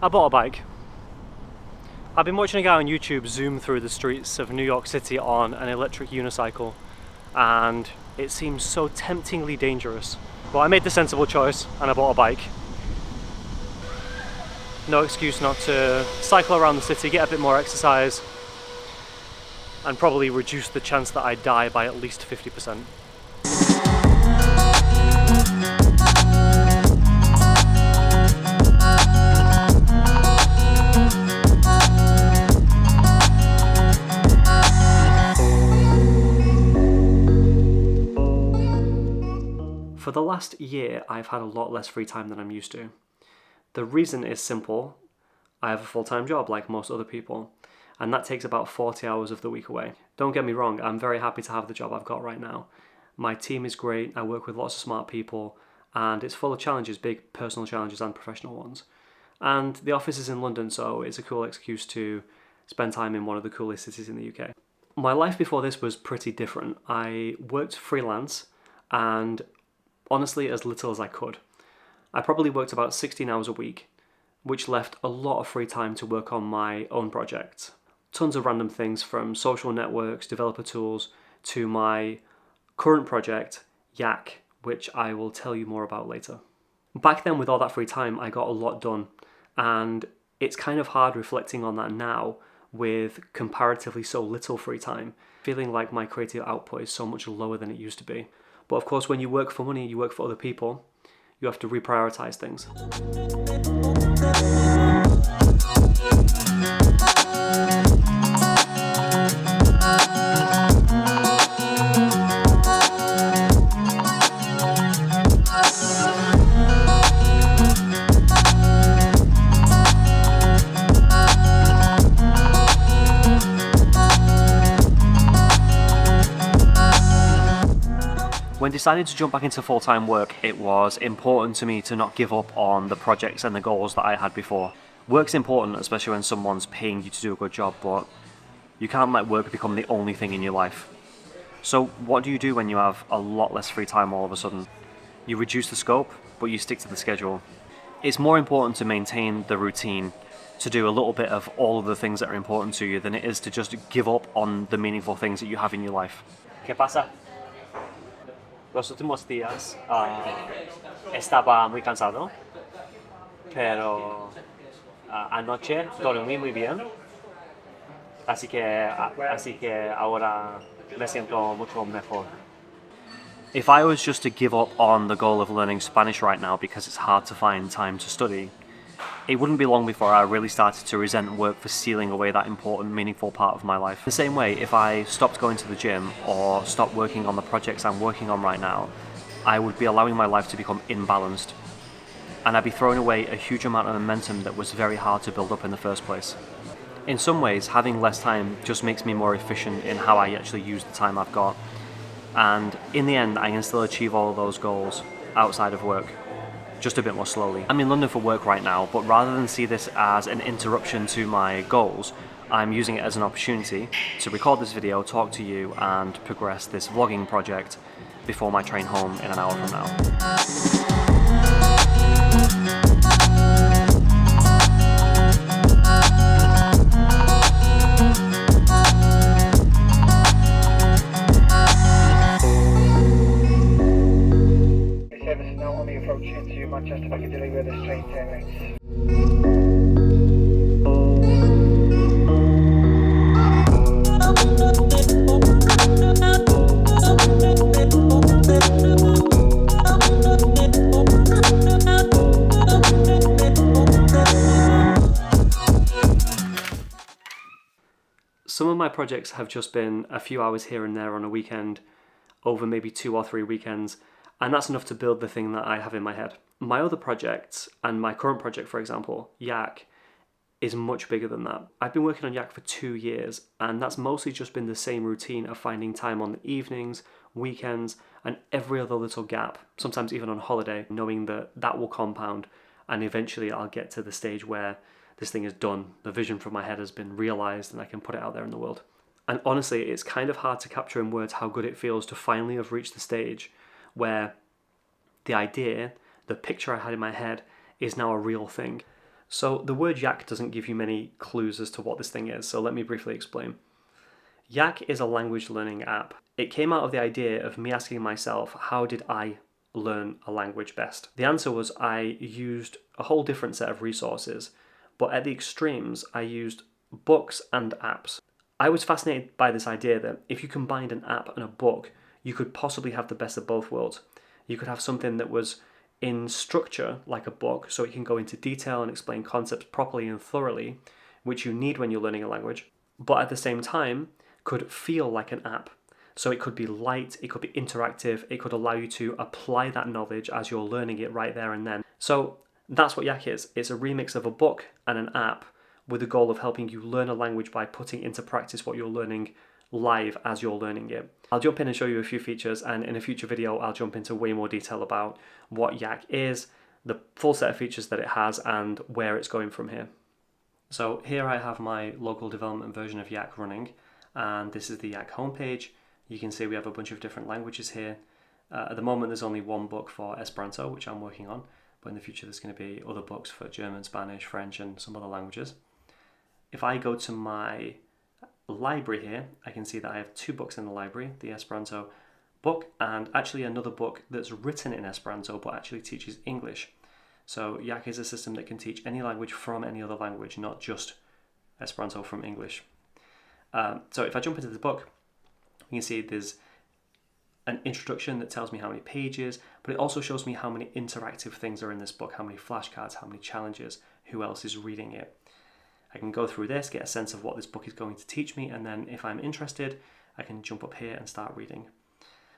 I bought a bike. I've been watching a guy on YouTube zoom through the streets of New York City on an electric unicycle, and it seems so temptingly dangerous. But I made the sensible choice and I bought a bike. No excuse not to cycle around the city, get a bit more exercise, and probably reduce the chance that I die by at least 50%. For the last year, I've had a lot less free time than I'm used to. The reason is simple. I have a full-time job like most other people, and that takes about 40 hours of the week away. Don't get me wrong, I'm very happy to have the job I've got right now. My team is great, I work with lots of smart people, and it's full of challenges, big personal challenges and professional ones. And the office is in London, so it's a cool excuse to spend time in one of the coolest cities in the UK. My life before this was pretty different. I worked freelance, and honestly as little as I could. I probably worked about 16 hours a week, which left a lot of free time to work on my own projects. Tons of random things from social networks, developer tools, to my current project, Yak, which I will tell you more about later. Back then, with all that free time, I got a lot done, and it's kind of hard reflecting on that now with comparatively so little free time, feeling like my creative output is so much lower than it used to be. But of course, when you work for money, you work for other people, you have to reprioritize things. When deciding to jump back into full-time work, it was important to me to not give up on the projects and the goals that I had before. Work's important, especially when someone's paying you to do a good job, but you can't let work become the only thing in your life. So what do you do when you have a lot less free time all of a sudden? You reduce the scope, but you stick to the schedule. It's more important to maintain the routine, to do a little bit of all of the things that are important to you, than it is to just give up on the meaningful things that you have in your life. ¿Qué pasa? Los últimos días estaba muy cansado, pero anoche dormí muy bien, así que ahora me siento mucho mejor. If I was just to give up on the goal of learning Spanish right now because it's hard to find time to study, it wouldn't be long before I really started to resent work for stealing away that important, meaningful part of my life. The same way, if I stopped going to the gym or stopped working on the projects I'm working on right now, I would be allowing my life to become imbalanced. And I'd be throwing away a huge amount of momentum that was very hard to build up in the first place. In some ways, having less time just makes me more efficient in how I actually use the time I've got. And in the end, I can still achieve all of those goals outside of work, just a bit more slowly. I'm in London for work right now, but rather than see this as an interruption to my goals, I'm using it as an opportunity to record this video, talk to you, and progress this vlogging project before my train home in an hour from now. To Manchester Piccadilly with a straight turn right. Some of my projects have just been a few hours here and there on a weekend, over maybe 2 or 3 weekends, and that's enough to build the thing that I have in my head. My other projects, and my current project, for example, Yak, is much bigger than that. I've been working on Yak for 2 years, and that's mostly just been the same routine of finding time on the evenings, weekends, and every other little gap, sometimes even on holiday, knowing that that will compound, and eventually I'll get to the stage where this thing is done. The vision from my head has been realized, and I can put it out there in the world. And honestly, it's kind of hard to capture in words how good it feels to finally have reached the stage where the idea, the picture I had in my head, is now a real thing. So the word yak doesn't give you many clues as to what this thing is, so let me briefly explain. Yak is a language learning app. It came out of the idea of me asking myself, how did I learn a language best? The answer was I used a whole different set of resources, but at the extremes, I used books and apps. I was fascinated by this idea that if you combined an app and a book, you could possibly have the best of both worlds. You could have something that was in structure like a book, so it can go into detail and explain concepts properly and thoroughly, which you need when you're learning a language, but at the same time could feel like an app. So it could be light, it could be interactive, it could allow you to apply that knowledge as you're learning it right there and then. So that's what Yak is. It's a remix of a book and an app with the goal of helping you learn a language by putting into practice what you're learning live as you're learning it. I'll jump in and show you a few features, and in a future video I'll jump into way more detail about what Yak is, the full set of features that it has, and where it's going from here. So here I have my local development version of Yak running, and this is the Yak homepage. You can see we have a bunch of different languages here. At the moment there's only one book for Esperanto, which I'm working on, but in the future there's going to be other books for German, Spanish, French, and some other languages. If I go to my library here, I can see that I have 2 books in the library, the Esperanto book and actually another book that's written in Esperanto but actually teaches English. So Yak is a system that can teach any language from any other language, not just Esperanto from English. So if I jump into the book, you can see there's an introduction that tells me how many pages, but it also shows me how many interactive things are in this book, how many flashcards, how many challenges, who else is reading it. I can go through this, get a sense of what this book is going to teach me, and then if I'm interested, I can jump up here and start reading.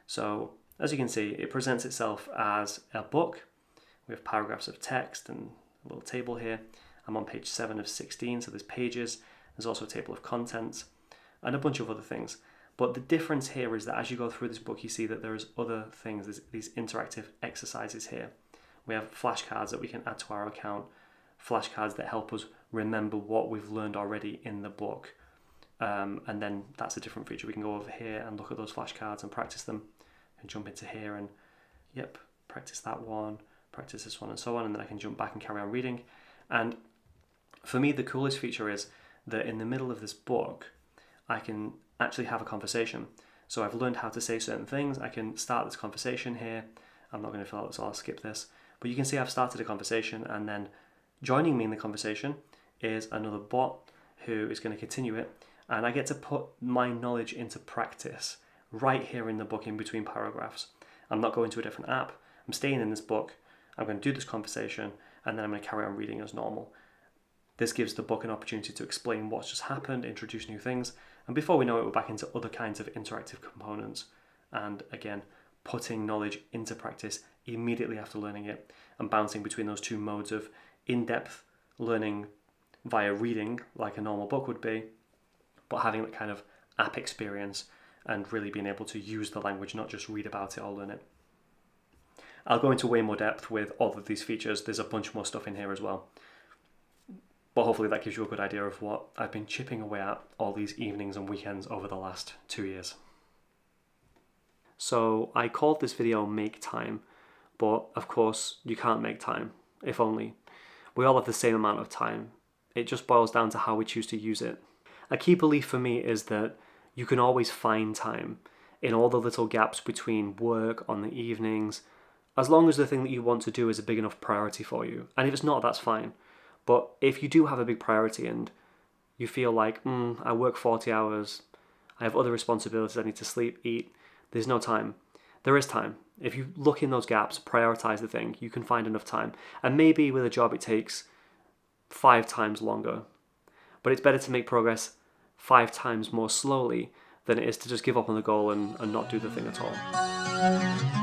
So as you can see, it presents itself as a book. We have paragraphs of text and a little table here. I'm on page 7 of 16, so there's pages. There's also a table of contents and a bunch of other things. But the difference here is that as you go through this book, you see that there's other things. There's these interactive exercises here. We have flashcards that we can add to our account, flashcards that help us remember what we've learned already in the book. And then that's a different feature. We can go over here and look at those flashcards and practice them, and jump into here and, yep, practice that one, practice this one, and so on. And then I can jump back and carry on reading. And for me, the coolest feature is that in the middle of this book, I can actually have a conversation. So I've learned how to say certain things. I can start this conversation here. I'm not going to fill out, so I'll skip this. But you can see I've started a conversation, and then joining me in the conversation is another bot who is going to continue it. And I get to put my knowledge into practice right here in the book in between paragraphs. I'm not going to a different app. I'm staying in this book. I'm going to do this conversation, and then I'm going to carry on reading as normal. This gives the book an opportunity to explain what's just happened, introduce new things, and before we know it, we're back into other kinds of interactive components. And again, putting knowledge into practice immediately after learning it, and bouncing between those two modes of in-depth learning via reading, like a normal book would be, but having that kind of app experience and really being able to use the language, not just read about it or learn it. I'll go into way more depth with all of these features. There's a bunch more stuff in here as well. But hopefully that gives you a good idea of what I've been chipping away at all these evenings and weekends over the last 2 years. So I called this video Make Time, but of course you can't make time, if only. We all have the same amount of time. It just boils down to how we choose to use it. A key belief for me is that you can always find time in all the little gaps between work, on the evenings, as long as the thing that you want to do is a big enough priority for you. And if it's not, that's fine. But if you do have a big priority and you feel like, I work 40 hours, I have other responsibilities, I need to sleep, eat, there's no time. There is time. If you look in those gaps, prioritize the thing, you can find enough time. And maybe with a job it takes 5 times longer. But it's better to make progress 5 times more slowly than it is to just give up on the goal and not do the thing at all.